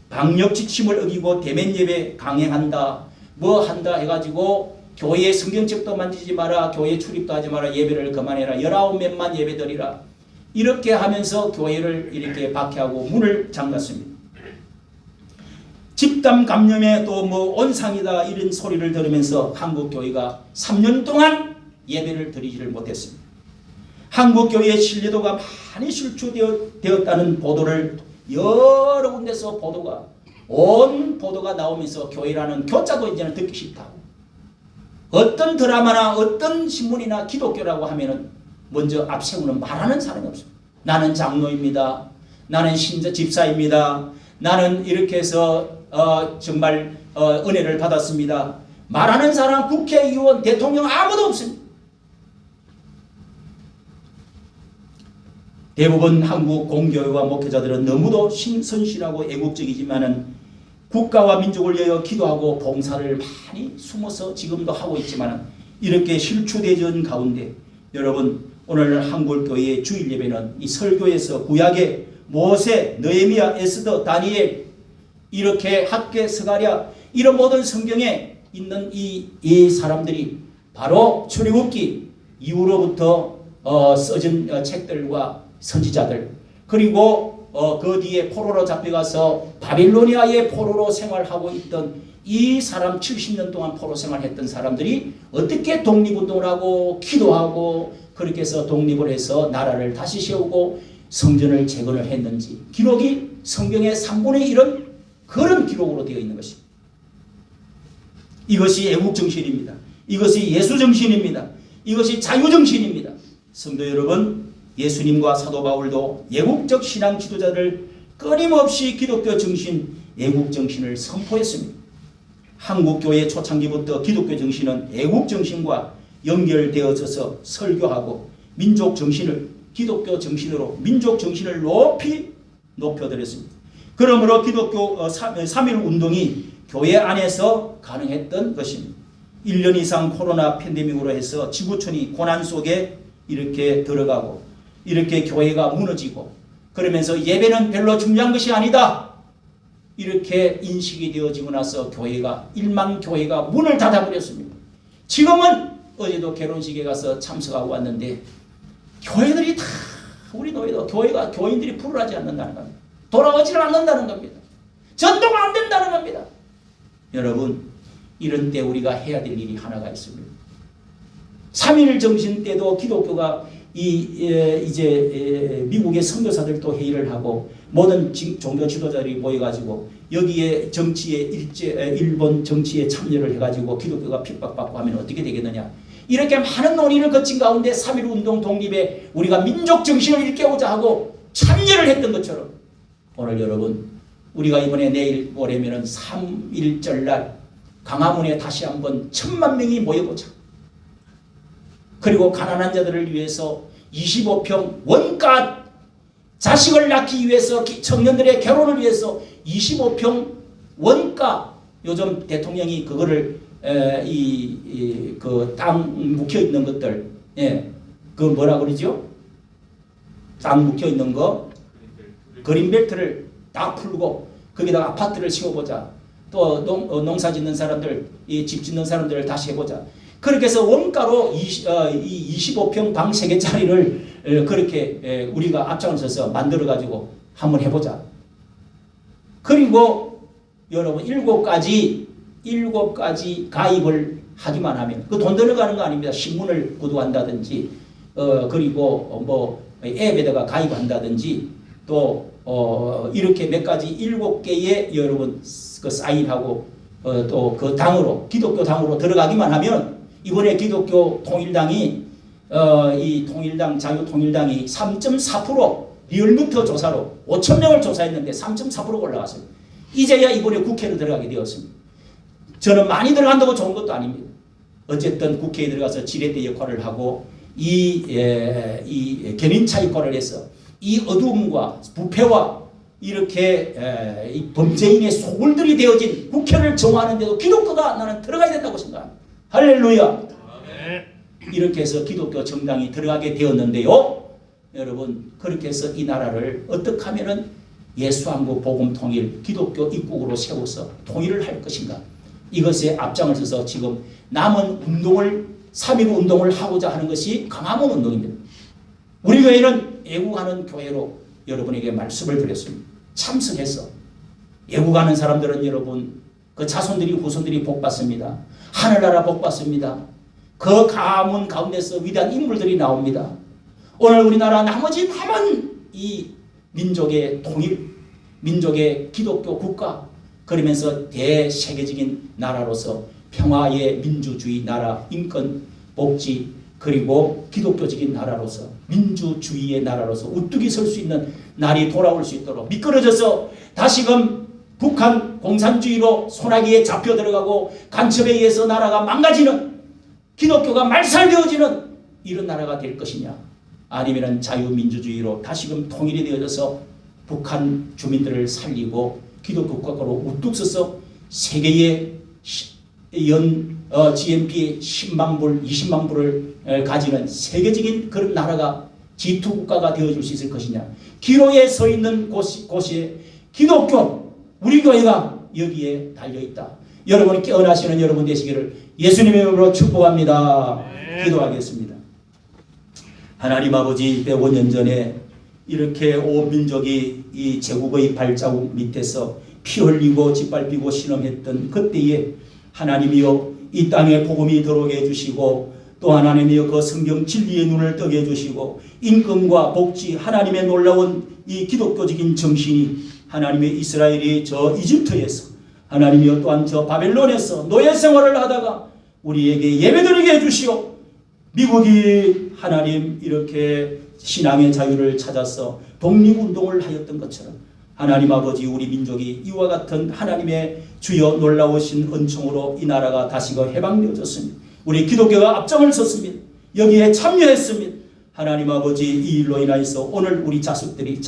방역 지침을 어기고 대면 예배 강행한다 뭐 한다 해가지고 교회 성경책도 만지지 마라, 교회 출입도 하지 마라, 예배를 그만해라, 19몇만 예배 드리라, 이렇게 하면서 교회를 이렇게 박해하고 문을 잠갔습니다. 집단 감염에 또 뭐 온상이다 이런 소리를 들으면서 한국 교회가 3년 동안 예배를 드리지를 못했습니다. 한국 교회의 신뢰도가 많이 실추되었다는 보도를 여러 군데서 보도가 나오면서 교회라는 교자도 이제는 듣기 싫다고, 어떤 드라마나 어떤 신문이나 기독교라고 하면은 먼저 앞세우는 말하는 사람이 없습니다. 나는 장로입니다. 나는 집사입니다. 나는 이렇게 해서 정말 은혜를 받았습니다. 말하는 사람, 국회의원, 대통령 아무도 없습니다. 대부분 한국 공교회와 목회자들은 너무도 선실하고 애국적이지만은 국가와 민족을 위하여 기도하고 봉사를 많이 숨어서 지금도 하고 있지만은 이렇게 실추되던 가운데 여러분, 오늘 한국교회의 주일 예배는 이 설교에서 구약의 모세, 느헤미야, 에스더, 다니엘, 이렇게 학개, 스가랴 이런 모든 성경에 있는 이 사람들이 바로 출애굽기 이후로부터 써진 책들과 선지자들, 그리고 그 뒤에 포로로 잡혀가서 바빌로니아의 포로로 생활하고 있던 이 사람, 70년 동안 포로 생활했던 사람들이 어떻게 독립운동을 하고 기도하고 그렇게 해서 독립을 해서 나라를 다시 세우고 성전을 재건을 했는지 기록이 성경의 3분의 1은 그런 기록으로 되어 있는 것입니다. 이것이 애국정신입니다. 이것이 예수정신입니다. 이것이 자유정신입니다. 성도 여러분, 예수님과 사도 바울도 애국적 신앙 지도자를 끊임없이 기독교 정신, 애국정신을 선포했습니다. 한국교회 초창기부터 기독교 정신은 애국정신과 연결되어져서 설교하고 민족 정신을 기독교 정신으로 민족 정신을 높이 높여드렸습니다. 그러므로 기독교 3.1 운동이 교회 안에서 가능했던 것입니다. 1년 이상 코로나 팬데믹으로 해서 지구촌이 고난 속에 이렇게 들어가고 이렇게 교회가 무너지고 그러면서 예배는 별로 중요한 것이 아니다. 이렇게 인식이 되어지고 나서 교회가 일만 교회가 문을 닫아버렸습니다. 지금은 어제도 결혼식에 가서 참석하고 왔는데 교회들이 다 우리 교회도 교회가 교인들이 불을하지 않는다는 겁니다. 돌아오지를 않는다는 겁니다. 전도가 안 된다는 겁니다. 여러분 이런 때 우리가 해야 될 일이 하나가 있습니다. 3.1 정신 때도 기독교가 이제 미국의 선교사들도 회의를 하고 모든 종교 지도자들이 모여가지고 여기에 정치에 일본 정치에 참여를 해가지고 기독교가 핍박받고 하면 어떻게 되겠느냐. 이렇게 많은 논의를 거친 가운데 3.1 운동 독립에 우리가 민족 정신을 일깨우자 하고 참여를 했던 것처럼 오늘 여러분 우리가 이번에 내일 모레면은 3.1절 날 강화문에 다시 한번 10,000만 명이 모여보자. 그리고 가난한 자들을 위해서 25평 원가 자식을 낳기 위해서 청년들의 결혼을 위해서 25평 원가 요즘 대통령이 그거를 그 땅 묵혀 있는 것들 그 뭐라 그러죠? 땅 묵혀 있는 거 그린벨트를 다 풀고 거기다가 아파트를 지어보자. 또 농사 짓는 사람들, 집 짓는 사람들을 다시 해보자. 그렇게 해서 원가로 25평 방 3개짜리를 그렇게 우리가 앞장을 서서 만들어가지고 한번 해보자. 그리고 여러분 7가지 가입을 하기만 하면 그 돈 들어가는 거 아닙니다. 신문을 구독한다든지 그리고 뭐 앱에다가 가입한다든지 또 이렇게 몇 가지 7개의 여러분 그 사인하고 또 그 당으로 기독교 당으로 들어가기만 하면 이번에 기독교 통일당이 이 통일당 자유통일당이 3.4% 리얼미터 조사로 5,000명을 조사했는데 3.4%가 올라갔어요. 이제야 이번에 국회로 들어가게 되었습니다. 저는 많이 들어간다고 좋은 것도 아닙니다. 어쨌든 국회에 들어가서 지렛대 역할을 하고 이 견인차 역할을 해서 이 어두움과 부패와 이렇게 이 범죄인의 소굴들이 되어진 국회를 정화하는데도 기독교가 나는 들어가야 된다고 생각합니다. 할렐루야. 이렇게 해서 기독교 정당이 들어가게 되었는데요. 여러분 그렇게 해서 이 나라를 어떻게 하면은 예수한국 복음 통일 기독교 입국으로 세워서 통일을 할 것인가. 이것에 앞장을 서서 지금 남은 운동을 3.1 운동을 하고자 하는 것이 강화문 운동입니다. 우리 교회는 애국하는 교회로 여러분에게 말씀을 드렸습니다. 참석해서 애국하는 사람들은 여러분 그 자손들이 후손들이 복받습니다. 하늘나라 복받습니다. 그 가문 가운데서 위대한 인물들이 나옵니다. 오늘 우리나라 나머지 남은 이 민족의 통일, 민족의 기독교 국가 그러면서 대세계적인 나라로서 평화의 민주주의 나라, 인권, 복지 그리고 기독교적인 나라로서 민주주의의 나라로서 우뚝이 설 수 있는 날이 돌아올 수 있도록 미끄러져서 다시금 북한 공산주의로 소나기에 잡혀 들어가고 간첩에 의해서 나라가 망가지는 기독교가 말살되어지는 이런 나라가 될 것이냐 아니면 자유민주주의로 다시금 통일이 되어져서 북한 주민들을 살리고 기독교 국가로 우뚝 서서 세계의 GNP 10만 불, 20만 불을 가지는 세계적인 그런 나라가 G2 국가가 되어줄 수 있을 것이냐. 기로에 서 있는 곳에 기독교, 우리 교회가 여기에 달려있다. 여러분이 깨어나시는 여러분 되시기를 예수님의 이름으로 축복합니다. 기도하겠습니다. 하나님 아버지 105년 전에 이렇게 온 민족이 이 제국의 발자국 밑에서 피 흘리고 짓밟히고 신음했던 그때에 하나님이여 이 땅에 복음이 들어오게 해주시고 또 하나님이여 그 성경 진리의 눈을 뜨게 해주시고 인권과 복지 하나님의 놀라운 이 기독교적인 정신이 하나님의 이스라엘이 저 이집트에서 하나님이여 또한 저 바벨론에서 노예 생활을 하다가 우리에게 예배드리게 해주시오. 미국이 하나님 이렇게 신앙의 자유를 찾아서 독립운동을 하였던 것처럼 하나님 아버지 우리 민족이 이와 같은 하나님의 주여 놀라우신 은총으로 이 나라가 다시금 해방되어졌습니다. 우리 기독교가 앞장을 섰습니다. 여기에 참여했습니다. 하나님 아버지 이 일로 인하여서 오늘 우리 자손들이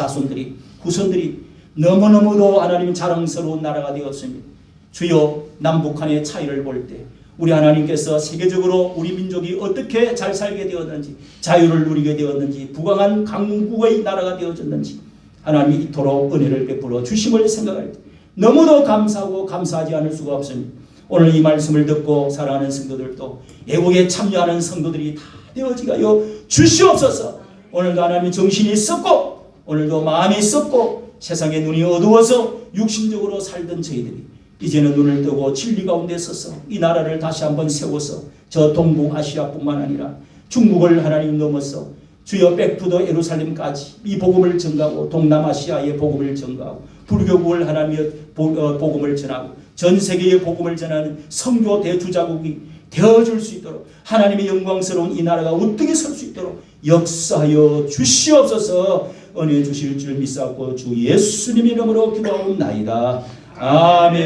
후손들이 너무너무도 하나님 자랑스러운 나라가 되었습니다. 주여 남북한의 차이를 볼 때 우리 하나님께서 세계적으로 우리 민족이 어떻게 잘 살게 되었는지, 자유를 누리게 되었는지, 부강한 강국의 나라가 되어졌는지 하나님이 이토록 은혜를 베풀어 주심을 생각할 때 너무도 감사하고 감사하지 않을 수가 없습니다. 오늘 이 말씀을 듣고 사랑하는 성도들도 애국에 참여하는 성도들이 다 되어지게 하여 주시옵소서. 오늘도 하나님이 정신이 썩고 오늘도 마음이 썩고 세상의 눈이 어두워서 육신적으로 살던 저희들이 이제는 눈을 뜨고 진리 가운데 서서 이 나라를 다시 한번 세워서 저 동북아시아뿐만 아니라 중국을 하나님 넘어서 주여 백투더 예루살렘까지 이 복음을 전가하고 동남아시아의 복음을 전가하고 불교국을 하나님의 복음을 전하고 전 세계의 복음을 전하는 선교 대주자국이 되어줄 수 있도록 하나님의 영광스러운 이 나라가 우뚝에 설 수 있도록 역사하여 주시옵소서. 은혜 주실 줄 믿사옵고 주 예수님 이름으로 기도하옵나이다. 아멘.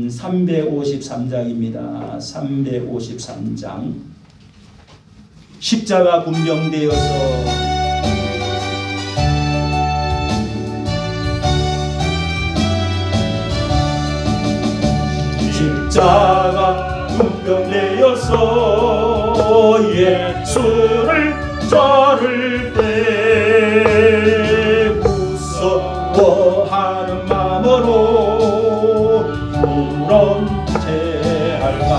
353장입니다. 353장. 십자가 군병되어서 십자가 군병되어서 예수를 자를 때 무서워하는 마음으로 불언제할까.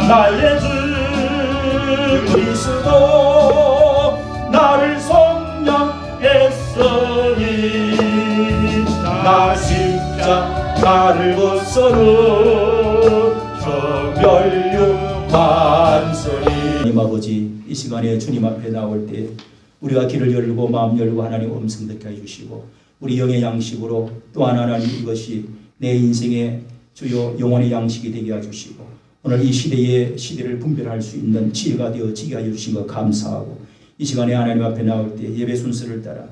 나의 주 그리스도 나를 속량했으니 나 십자가를 벗어는 저멸류 반소리. 하나님 아버지, 이 시간에 주님 앞에 나올 때 우리가 귀를 열고 마음 열고 하나님 음성 듣게 해주시고 우리 영의 양식으로 또한 하나님 이것이 내 인생의 주요 영혼의 양식이 되게 해주시고 오늘 이 시대를 분별할 수 있는 지혜가 되어지게 하여 주신 것 감사하고 이 시간에 하나님 앞에 나올 때 예배 순서를 따라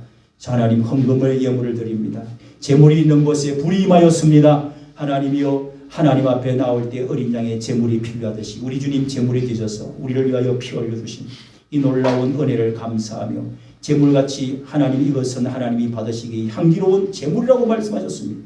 하나님 헌금을 예물을 드립니다. 재물이 있는 곳에 불이 임하였습니다. 하나님이여, 하나님 앞에 나올 때 어린 양의 재물이 필요하듯이 우리 주님 재물이 되셔서 우리를 위하여 피 흘려주신 이 놀라운 은혜를 감사하며 재물같이 하나님 이것은 하나님이 받으시기 향기로운 재물이라고 말씀하셨습니다.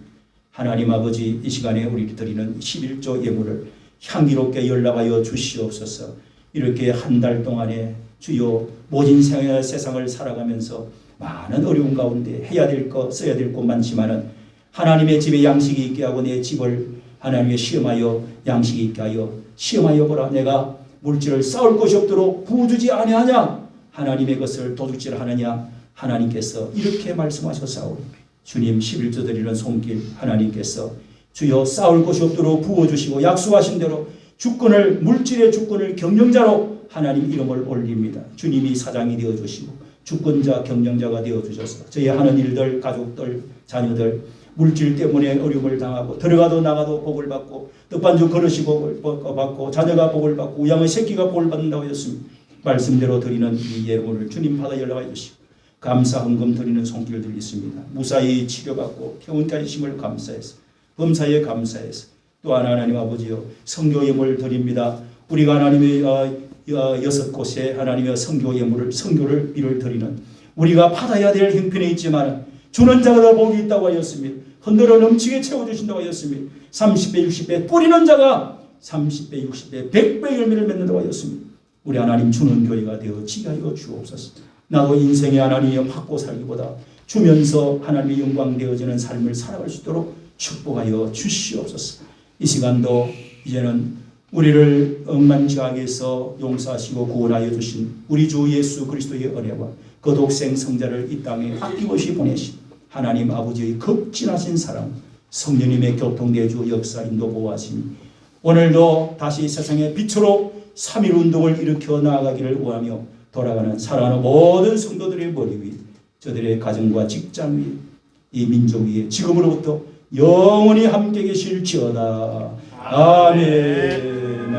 하나님 아버지, 이 시간에 우리 드리는 11조 예물을 향기롭게 연락하여 주시옵소서. 이렇게 한 달 동안에 주여 모진 세상을 살아가면서 많은 어려운 가운데 해야 될 것 써야 될 것 많지만은 하나님의 집에 양식이 있게 하고 내 집을 하나님의 시험하여 양식이 있게 하여 시험하여 보라. 내가 물질을 쌓을 것이 없도록 부어주지 아니하냐. 하나님의 것을 도둑질하느냐. 하나님께서 이렇게 말씀하셨사오니 주님 11조 드리는 손길 하나님께서 주여 쌓을 것이 없도록 부어주시고 약속하신 대로 주권을 물질의 주권을 경영자로 하나님 이름을 올립니다. 주님이 사장이 되어주시고 주권자 경영자가 되어주셔서 저희 하는 일들 가족들 자녀들 물질 때문에 어려움을 당하고 들어가도 나가도 복을 받고 떡반죽 그릇이 복을 받고 자녀가 복을 받고 우양의 새끼가 복을 받는다고 하셨습니다. 말씀대로 드리는 이 예물을 주님 받아 연락해 주시고 감사 헌금 드리는 손길들이 있습니다. 무사히 치료받고 병원까지 심을 감사해서 범사에 감사해서 또한 하나님 아버지여 성교 예물 드립니다. 우리가 하나님의 6곳에 하나님의 성교 예물을 성교를 이를 드리는 우리가 받아야 될 형편에 있지만 주는 자가 더 복이 있다고 하였습니다. 흔들어 넘치게 채워주신다고 하였습니다. 30배 60배 뿌리는 자가 30배 60배 100배 열매를 맺는다고 하였습니다. 우리 하나님 주는 교회가 되어지게 하여 주옵소서. 나도 인생의 하나님의 받고 살기보다 주면서 하나님의 영광 되어지는 삶을 살아갈 수 있도록 축복하여 주시옵소서. 이 시간도 이제는 우리를 억만지악에서 용서하시고 구원하여 주신 우리 주 예수 그리스도의 은혜와 그 독생 성자를 이 땅에 아낌없이 보내신 하나님 아버지의 극진하신 사랑, 성령님의 교통대주 역사 인도 보호하심이 오늘도 다시 세상의 빛으로 3.1 운동을 일으켜 나아가기를 원하며 돌아가는 사랑하는 모든 성도들의 머리 위, 저들의 가정과 직장 위, 이 민족 위에 지금으로부터 영원히 함께 계실지어다. 아멘.